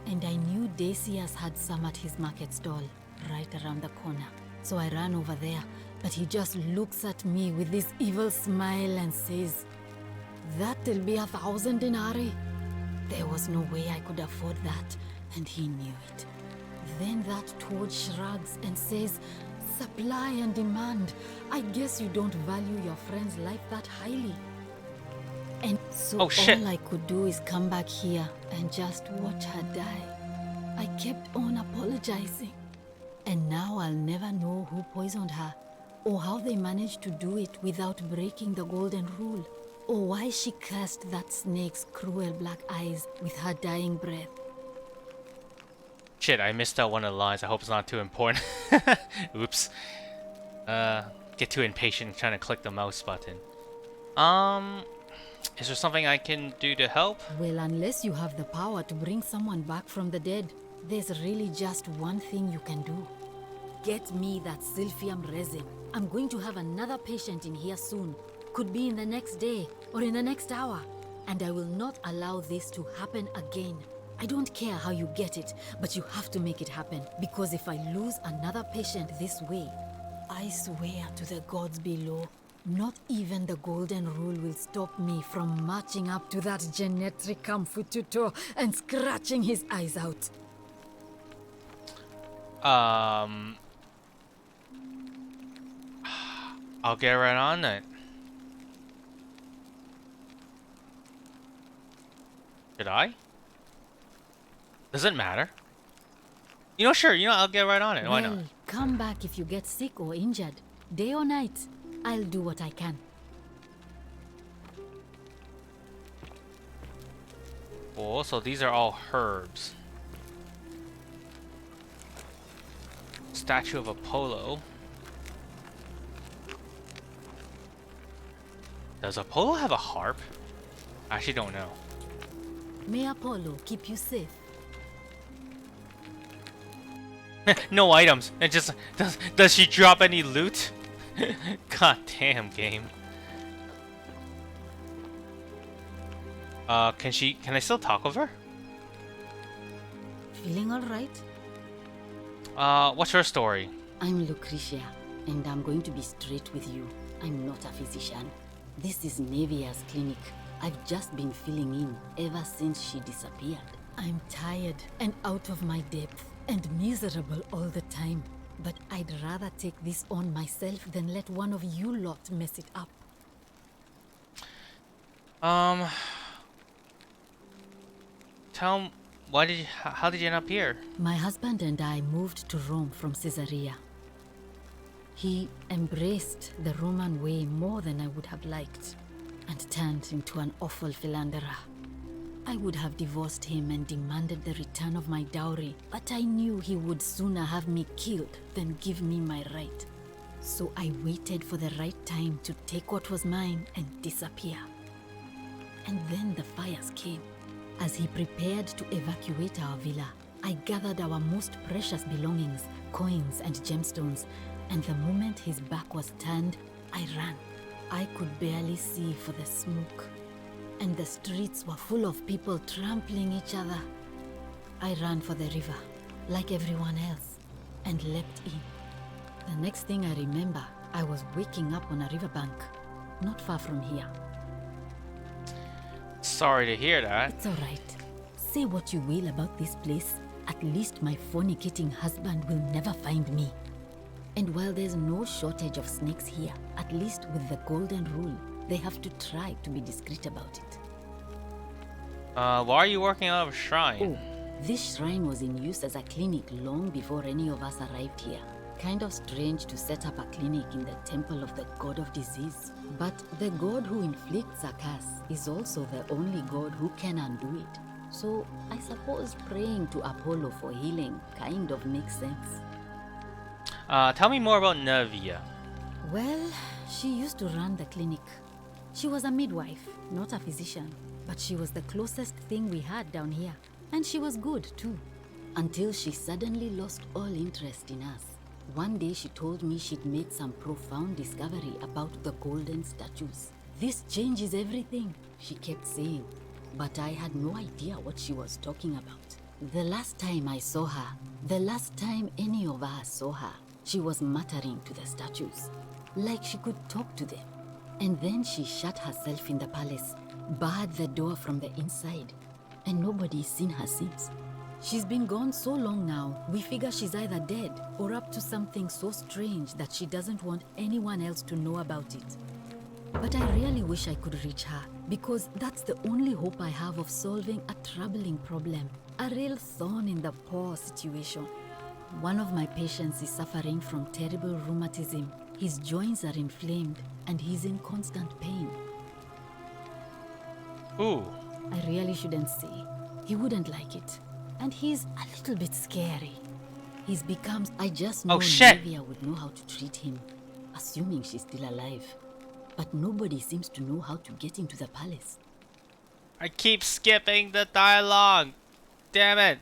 And I knew Decius had some at his market stall, right around the corner. So I ran over there, but he just looks at me with this evil smile and says, "That'll be 1,000 denarii." There was no way I could afford that, and he knew it. Then that toad shrugs and says, "Supply and demand. I guess you don't value your friend's life that highly." And so Oh, shit. all I could do is come back here and just watch her die. I kept on apologizing. And now I'll never know who poisoned her, or how they managed to do it without breaking the golden rule, or why she cursed that snake's cruel black eyes with her dying breath. Shit, I missed out one of the lines. I hope it's not too important. Oops. Get too impatient trying to click the mouse button. Is there something I can do to help? Well, unless you have the power to bring someone back from the dead, there's really just one thing you can do. Get me that silphium resin. I'm going to have another patient in here soon. Could be in the next day or in the next hour. And I will not allow this to happen again. I don't care how you get it, but you have to make it happen. Because if I lose another patient this way, I swear to the gods below, not even the golden rule will stop me from marching up to that Genetricum Fututo and scratching his eyes out. I'll get right on it. Should I? Doesn't matter. You know, sure, I'll get right on it. Why not? Well, come back if you get sick or injured. Day or night, I'll do what I can. Cool, so these are all herbs. Statue of Apollo. Does Apollo have a harp? I actually don't know. May Apollo keep you safe. No items. And just does she drop any loot? God damn game. Can I still talk with her? Feeling alright? What's her story? I'm Lucretia, and I'm going to be straight with you. I'm not a physician. This is Nevia's clinic. I've just been filling in ever since she disappeared. I'm tired and out of my depth and miserable all the time. But I'd rather take this on myself than let one of you lot mess it up. How did you end up here? My husband and I moved to Rome from Caesarea. He embraced the Roman way more than I would have liked and turned into an awful philanderer. I would have divorced him and demanded the return of my dowry, but I knew he would sooner have me killed than give me my right. So I waited for the right time to take what was mine and disappear. And then the fires came. As he prepared to evacuate our villa, I gathered our most precious belongings, coins and gemstones, and the moment his back was turned, I ran. I could barely see for the smoke, and the streets were full of people trampling each other. I ran for the river, like everyone else, and leapt in. The next thing I remember, I was waking up on a riverbank, not far from here. Sorry to hear that. It's alright. Say what you will about this place, at least my fornicating husband will never find me. And while there's no shortage of snakes here, at least with the golden rule, they have to try to be discreet about it. Why are you working out of a shrine? Oh, this shrine was in use as a clinic long before any of us arrived here. Kind of strange to set up a clinic in the temple of the god of disease. But the god who inflicts a curse is also the only god who can undo it. So I suppose praying to Apollo for healing kind of makes sense. Tell me more about Nevia. Well, she used to run the clinic. She was a midwife, not a physician, but she was the closest thing we had down here. And she was good too, until she suddenly lost all interest in us. One day she told me she'd made some profound discovery about the golden statues. This changes everything, she kept saying, but I had no idea what she was talking about. The last time I saw her, the last time any of us saw her, she was muttering to the statues, like she could talk to them. And then she shut herself in the palace, barred the door from the inside, and nobody's seen her since. She's been gone so long now, we figure she's either dead or up to something so strange that she doesn't want anyone else to know about it. But I really wish I could reach her, because that's the only hope I have of solving a troubling problem, a real thorn in the paw situation. One of my patients is suffering from terrible rheumatism. His joints are inflamed and he's in constant pain. Ooh. I really shouldn't say. He wouldn't like it. And he's a little bit scary. He's become... I just know Nevia would know how to treat him, assuming she's still alive. But nobody seems to know how to get into the palace. I keep skipping the dialogue. Damn it.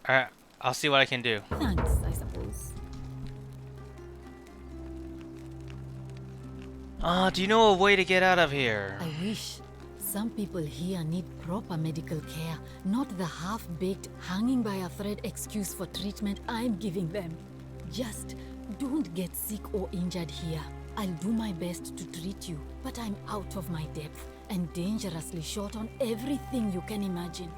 Alright, I'll see what I can do. Thanks, I suppose. Do you know a way to get out of here? I wish. Some people here need proper medical care, not the half-baked, hanging by a thread excuse for treatment I'm giving them. Just don't get sick or injured here. I'll do my best to treat you, but I'm out of my depth and dangerously short on everything you can imagine.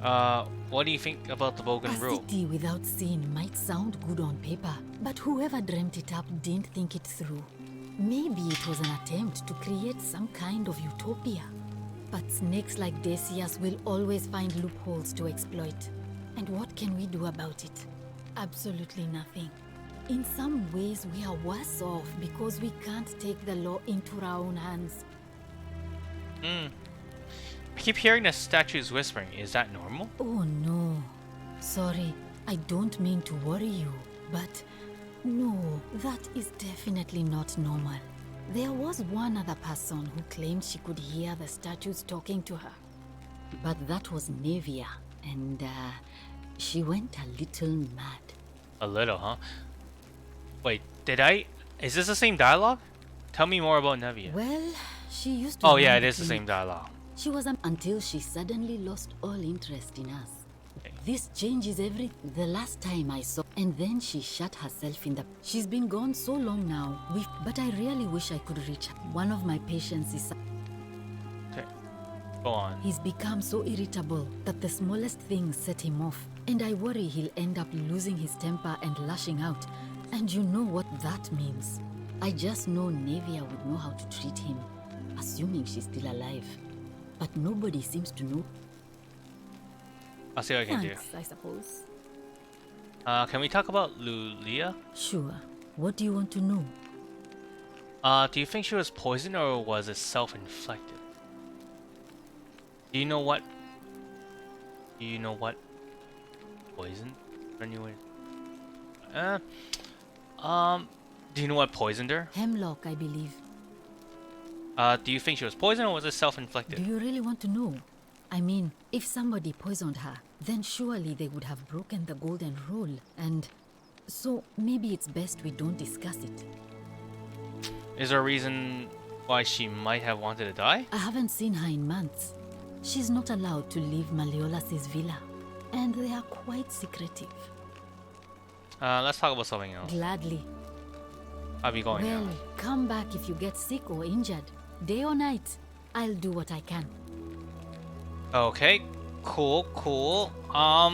What do you think about the Bogan A rule? city without sin might sound good on paper, but whoever dreamt it up didn't think it through. Maybe it was an attempt to create some kind of utopia. But snakes like Decius will always find loopholes to exploit. And what can we do about it? Absolutely nothing. In some ways, we are worse off because we can't take the law into our own hands. I keep hearing the statues whispering. Is that normal? Oh no. Sorry, I don't mean to worry you, but no, that is definitely not normal. There was one other person who claimed she could hear the statues talking to her. But that was Nevia, and she went a little mad. A little, huh? Wait, is this the same dialogue? Tell me more about Nevia. Well, she used to Oh yeah, run it the is the same clinic. dialogue. She was until she suddenly lost all interest in us. Okay. This changes everything. The last time I saw, and then she shut herself in the. She's been gone so long now. But I really wish I could reach her. One of my patients is. Okay, go on. He's become so irritable that the smallest things set him off, and I worry he'll end up losing his temper and lashing out. And you know what that means. I just know Nevia would know how to treat him, assuming she's still alive. But nobody seems to know. I'll see what I can do. Thanks, I suppose. Can we talk about Lulia? Sure. What do you want to know? Do you think she was poisoned or was it self-inflicted? Do you know what? Poisoned? Anyway. Do you know what poisoned her? Hemlock, I believe. Do you think she was poisoned or was it Do self-inflicted? you really want to know? I mean, if somebody poisoned her, then surely they would have broken the golden rule, and so maybe it's best we don't discuss it. Is there a reason why she might have wanted to die? I haven't seen her in months. She's not allowed to leave Malleolas' villa, and they are quite secretive. Let's talk about something else. Gladly. I'll be going Well, now. come back if you get sick or injured. Day or night, I'll do what I can. Okay, cool. I'll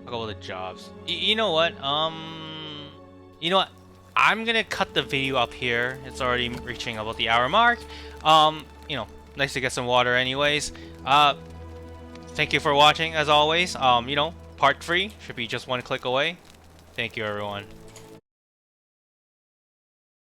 go with the jobs. You know what? I'm gonna cut the video up here. It's already reaching about the hour mark. Nice to get some water anyways. Thank you for watching as always. Part 3 should be just one click away. Thank you everyone.